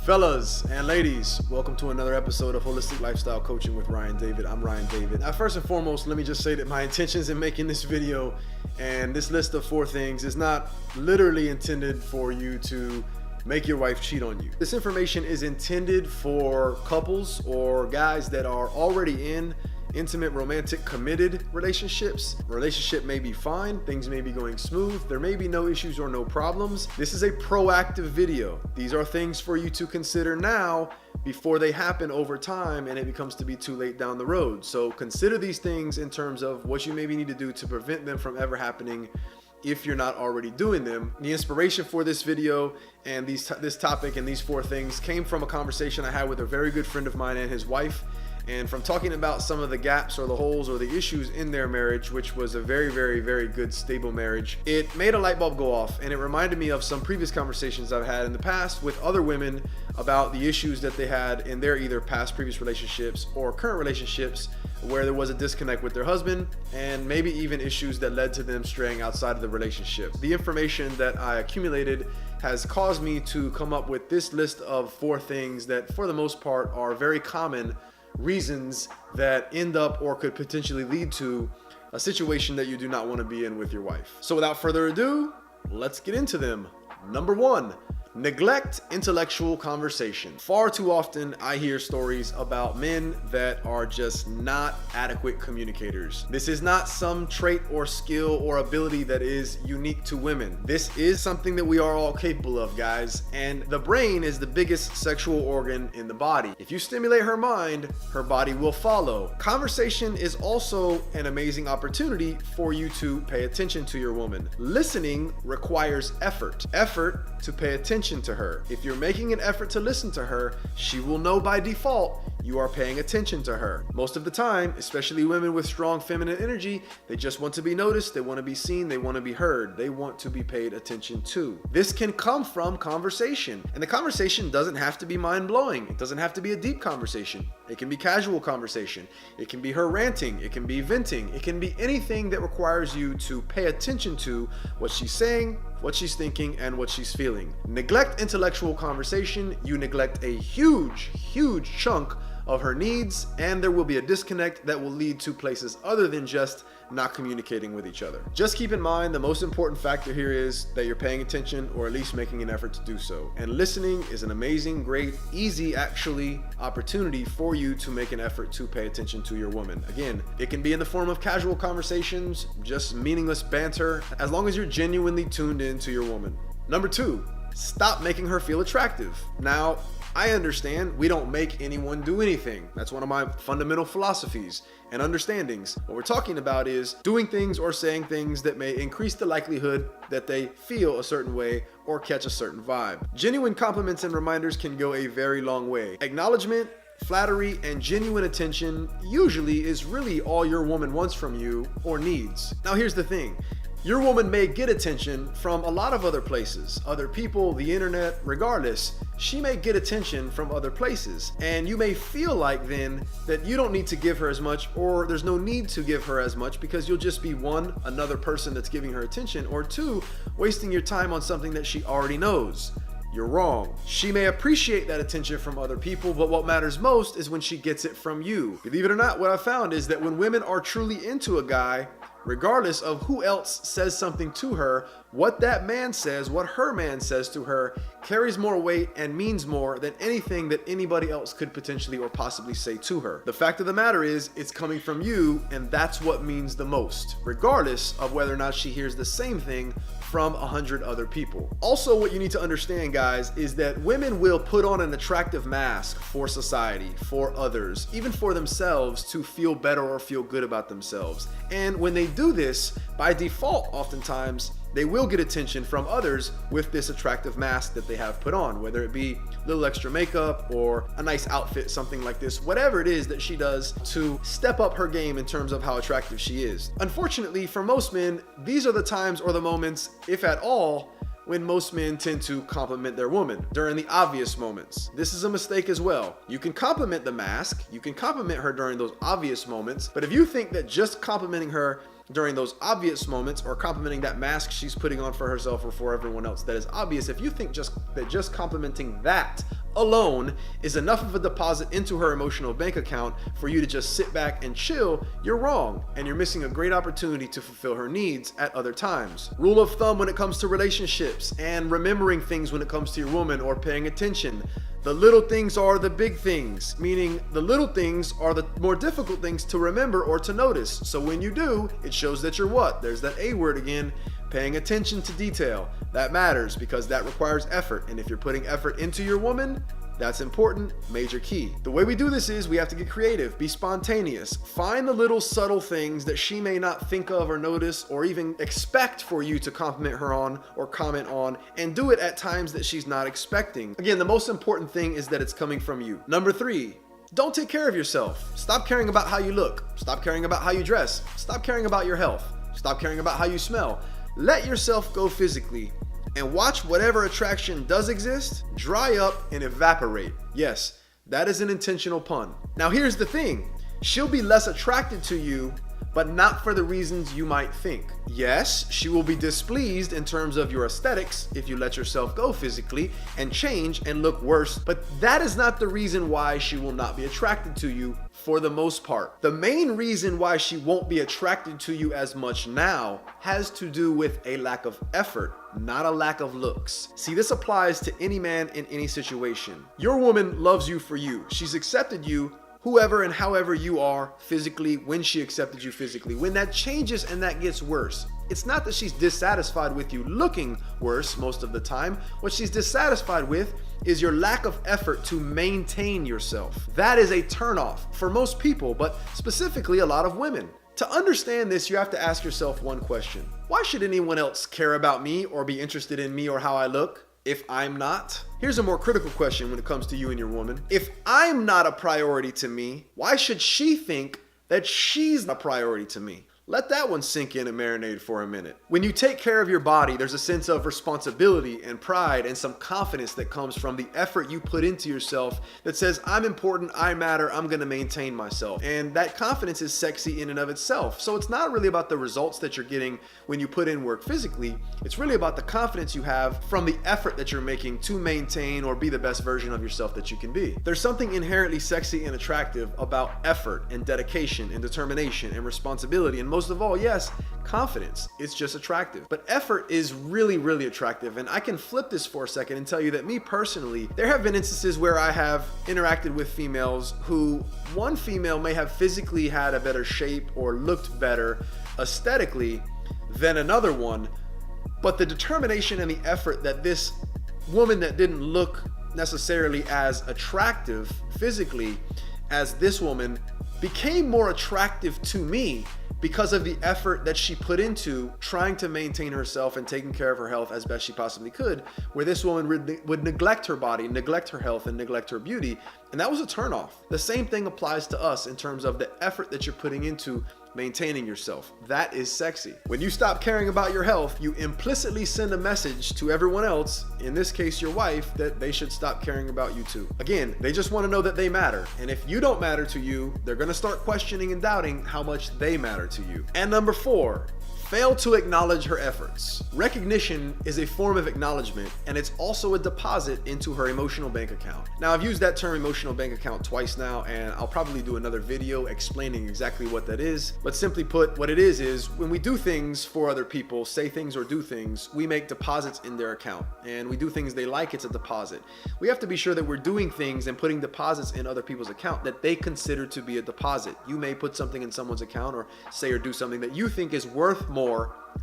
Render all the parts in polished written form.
Fellas and ladies, welcome to another episode of Holistic Lifestyle Coaching with Ryan David. I'm Ryan David. Now, first and foremost, let me just say that my intentions in making this video and this list of 4 things is not literally intended for you to make your wife cheat on you. This information is intended for couples or guys that are already in intimate, romantic, committed relationships. Relationship may be fine, things may be going smooth, there may be no issues or no problems. This is a proactive video. These are things for you to consider now before they happen over time and it becomes to be too late down the road. So consider these things in terms of what you maybe need to do to prevent them from ever happening if you're not already doing them. The inspiration for this video and this topic and these 4 things came from a conversation I had with a very good friend of mine and his wife. And from talking about some of the gaps or the holes or the issues in their marriage, which was a very, very, very good, stable marriage, it made a light bulb go off. And it reminded me of some previous conversations I've had in the past with other women about the issues that they had in their either past previous relationships or current relationships where there was a disconnect with their husband and maybe even issues that led to them straying outside of the relationship. The information that I accumulated has caused me to come up with this list of 4 things that for the most part are very common reasons that end up or could potentially lead to a situation that you do not want to be in with your wife. So without further ado, let's get into them. Number 1, neglect intellectual conversation. Far too often I hear stories about men that are just not adequate communicators. This is not some trait or skill or ability that is unique to women. This is something that we are all capable of, guys. And the brain is the biggest sexual organ in the body. If you stimulate her mind, her body will follow. Conversation is also an amazing opportunity for you to pay attention to your woman. Listening requires effort. Effort to pay attention to her. If you're making an effort to listen to her, she will know by default you are paying attention to her. Most of the time, especially women with strong feminine energy, they just want to be noticed, they want to be seen, they want to be heard, they want to be paid attention to. This can come from conversation, and the conversation doesn't have to be mind-blowing. It doesn't have to be a deep conversation. It can be casual conversation. It can be her ranting. It can be venting. It can be anything that requires you to pay attention to what she's saying, what she's thinking, and what she's feeling. Neglect intellectual conversation, you neglect a huge chunk of her needs, and there will be a disconnect that will lead to places other than just not communicating with each other. Just keep in mind the most important factor here is that you're paying attention or at least making an effort to do so. And listening is an amazing, great, easy actually opportunity for you to make an effort to pay attention to your woman. Again, it can be in the form of casual conversations, just meaningless banter, as long as you're genuinely tuned in to your woman. Number 2, stop making her feel attractive. Now, I understand we don't make anyone do anything. That's one of my fundamental philosophies and understandings. What we're talking about is doing things or saying things that may increase the likelihood that they feel a certain way or catch a certain vibe. Genuine compliments and reminders can go a very long way. Acknowledgement, flattery, and genuine attention usually is really all your woman wants from you or needs. Now here's the thing. Your woman may get attention from a lot of other places, other people, the internet, regardless. She may get attention from other places, and you may feel like then that you don't need to give her as much, or there's no need to give her as much because you'll just be 1, another person that's giving her attention, or 2, wasting your time on something that she already knows. You're wrong. She may appreciate that attention from other people, but what matters most is when she gets it from you. Believe it or not, what I found is that when women are truly into a guy, regardless of who else says something to her, what that man says, what her man says to her, carries more weight and means more than anything that anybody else could potentially or possibly say to her. The fact of the matter is, it's coming from you, and that's what means the most, regardless of whether or not she hears the same thing from 100 other people. Also, what you need to understand, guys, is that women will put on an attractive mask for society, for others, even for themselves to feel better or feel good about themselves. And when they do this, by default, oftentimes, they will get attention from others with this attractive mask that they have put on, whether it be a little extra makeup or a nice outfit, something like this, whatever it is that she does to step up her game in terms of how attractive she is. Unfortunately, for most men, these are the times or the moments, if at all, when most men tend to compliment their woman during the obvious moments. This is a mistake as well. You can compliment the mask, you can compliment her during those obvious moments, but if you think that just complimenting her during those obvious moments or complimenting that mask she's putting on for herself or for everyone else that is obvious, if you think just complimenting that alone is enough of a deposit into her emotional bank account for you to just sit back and chill, you're wrong, and you're missing a great opportunity to fulfill her needs at other times. Rule of thumb when it comes to relationships and remembering things when it comes to your woman or paying attention: the little things are the big things, meaning the little things are the more difficult things to remember or to notice. So when you do, it shows that you're what? There's that A word again, paying attention to detail. That matters because that requires effort. And if you're putting effort into your woman, that's important, major key. The way we do this is we have to get creative, be spontaneous, find the little subtle things that she may not think of or notice or even expect for you to compliment her on or comment on, and do it at times that she's not expecting. Again, the most important thing is that it's coming from you. Number 3, don't take care of yourself. Stop caring about how you look. Stop caring about how you dress. Stop caring about your health. Stop caring about how you smell. Let yourself go physically and watch whatever attraction does exist dry up and evaporate. Yes, that is an intentional pun. Now here's the thing. She'll be less attracted to you, but not for the reasons you might think. Yes, she will be displeased in terms of your aesthetics if you let yourself go physically and change and look worse, but that is not the reason why she will not be attracted to you for the most part. The main reason why she won't be attracted to you as much now has to do with a lack of effort, not a lack of looks. See, this applies to any man in any situation. Your woman loves you for you. She's accepted you whoever and however you are physically when she accepted you physically. When that changes and that gets worse, it's not that she's dissatisfied with you looking worse most of the time. What she's dissatisfied with is your lack of effort to maintain yourself. That is a turnoff for most people, but specifically a lot of women. To understand this, you have to ask yourself one question. Why should anyone else care about me or be interested in me or how I look if I'm not? Here's a more critical question when it comes to you and your woman. If I'm not a priority to me, why should she think that she's a priority to me? Let that one sink in and marinate for a minute. When you take care of your body, there's a sense of responsibility and pride and some confidence that comes from the effort you put into yourself that says, I'm important, I matter, I'm gonna maintain myself. And that confidence is sexy in and of itself. So it's not really about the results that you're getting when you put in work physically. It's really about the confidence you have from the effort that you're making to maintain or be the best version of yourself that you can be. There's something inherently sexy and attractive about effort and dedication and determination and responsibility, and most of all, yes, confidence. It's just attractive. But effort is really, really attractive. And I can flip this for a second and tell you that me personally, there have been instances where I have interacted with females who, one female may have physically had a better shape or looked better aesthetically than another one, but the determination and the effort that this woman that didn't look necessarily as attractive physically as this woman became more attractive to me because of the effort that she put into trying to maintain herself and taking care of her health as best she possibly could, where this woman would neglect her body, neglect her health, and neglect her beauty. And that was a turnoff. The same thing applies to us in terms of the effort that you're putting into maintaining yourself. That is sexy. When you stop caring about your health, you implicitly send a message to everyone else, in this case your wife, that they should stop caring about you too. Again, they just want to know that they matter. And if you don't matter to you, they're going to start questioning and doubting how much they matter to you. And number 4, fail to acknowledge her efforts. Recognition is a form of acknowledgement, and it's also a deposit into her emotional bank account. Now, I've used that term emotional bank account twice now, and I'll probably do another video explaining exactly what that is. But simply put, what it is when we do things for other people, say things or do things, we make deposits in their account. And we do things they like, it's a deposit. We have to be sure that we're doing things and putting deposits in other people's account that they consider to be a deposit. You may put something in someone's account or say or do something that you think is worth more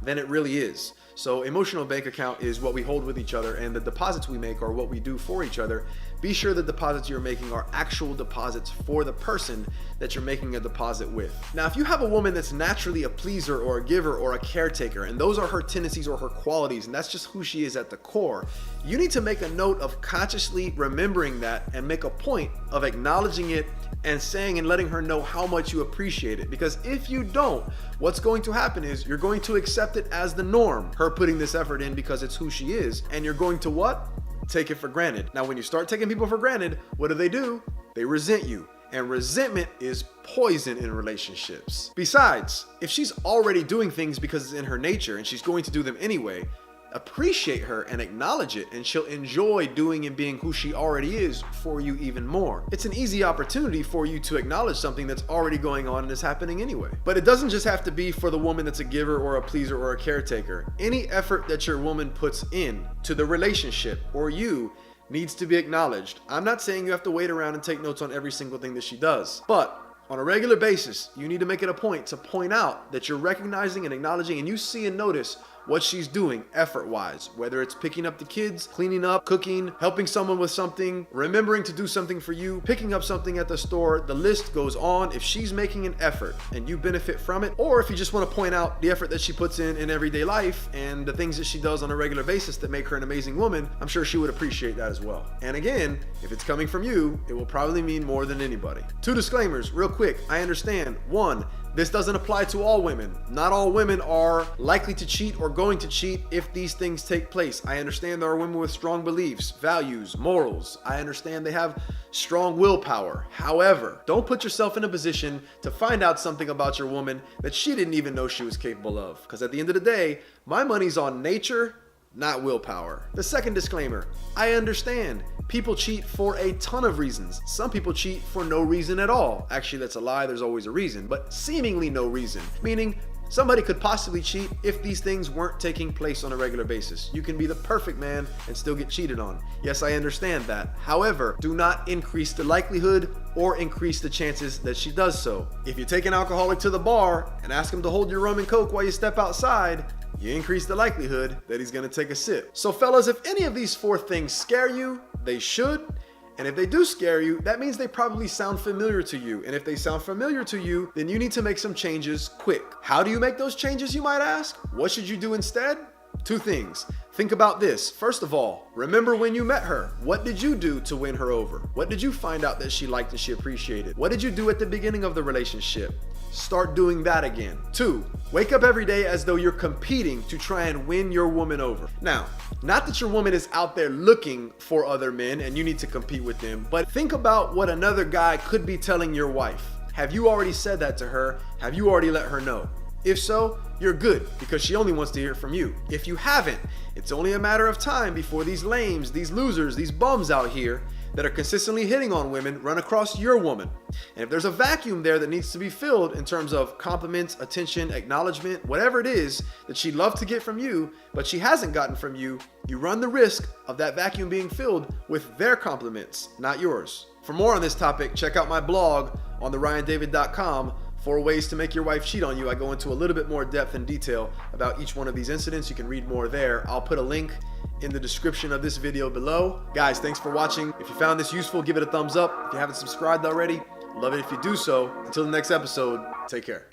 than it really is. So emotional bank account is what we hold with each other, and the deposits we make are what we do for each other. Be sure the deposits you're making are actual deposits for the person that you're making a deposit with. Now, if you have a woman that's naturally a pleaser or a giver or a caretaker, and those are her tendencies or her qualities, and that's just who she is at the core, you need to make a note of consciously remembering that and make a point of acknowledging it and saying and letting her know how much you appreciate it. Because if you don't, what's going to happen is you're going to accept it as the norm, her putting this effort in because it's who she is, and you're going to what? Take it for granted. Now, when you start taking people for granted, what do? They resent you. And resentment is poison in relationships. Besides, if she's already doing things because it's in her nature and she's going to do them anyway, appreciate her and acknowledge it, and she'll enjoy doing and being who she already is for you even more. It's an easy opportunity for you to acknowledge something that's already going on and is happening anyway. But it doesn't just have to be for the woman that's a giver or a pleaser or a caretaker. Any effort that your woman puts in to the relationship or you needs to be acknowledged. I'm not saying you have to wait around and take notes on every single thing that she does, but on a regular basis, you need to make it a point to point out that you're recognizing and acknowledging, and you see and notice what she's doing effort-wise, whether it's picking up the kids, cleaning up, cooking, helping someone with something, remembering to do something for you, picking up something at the store. The list goes on. If she's making an effort and you benefit from it, or if you just want to point out the effort that she puts in everyday life and the things that she does on a regular basis that make her an amazing woman, I'm sure she would appreciate that as well. And again, if it's coming from you, it will probably mean more than anybody. 2 disclaimers real quick. I understand. 1, this doesn't apply to all women. Not all women are likely to cheat or going to cheat if these things take place. I understand there are women with strong beliefs, values, morals. I understand they have strong willpower. However, don't put yourself in a position to find out something about your woman that she didn't even know she was capable of. Because at the end of the day, my money's on nature, not willpower. The second disclaimer, I understand. People cheat for a ton of reasons. Some people cheat for no reason at all. Actually, that's a lie. There's always a reason, but seemingly no reason. Meaning, somebody could possibly cheat if these things weren't taking place on a regular basis. You can be the perfect man and still get cheated on. Yes, I understand that. However, do not increase the likelihood or increase the chances that she does so. If you take an alcoholic to the bar and ask him to hold your rum and coke while you step outside, you increase the likelihood that he's gonna take a sip. So fellas, if any of these 4 things scare you, they should. And if they do scare you, that means they probably sound familiar to you. And if they sound familiar to you, then you need to make some changes quick. How do you make those changes, you might ask? What should you do instead? 2 things. Think about this. First of all, remember when you met her. What did you do to win her over? What did you find out that she liked and she appreciated? What did you do at the beginning of the relationship? Start doing that again. 2, wake up every day as though you're competing to try and win your woman over. Now, not that your woman is out there looking for other men and you need to compete with them, but think about what another guy could be telling your wife. Have you already said that to her? Have you already let her know? If so, you're good, because she only wants to hear it from you. If you haven't, it's only a matter of time before these lames, these losers, these bums out here that are consistently hitting on women run across your woman. And if there's a vacuum there that needs to be filled in terms of compliments, attention, acknowledgement, whatever it is that she'd love to get from you, but she hasn't gotten from you, you run the risk of that vacuum being filled with their compliments, not yours. For more on this topic, check out my blog on theryandavid.com. 4 ways to make your wife cheat on you. I go into a little bit more depth and detail about each one of these incidents. You can read more there. I'll put a link in the description of this video below. Guys, thanks for watching. If you found this useful, give it a thumbs up. If you haven't subscribed already, love it if you do so. Until the next episode, take care.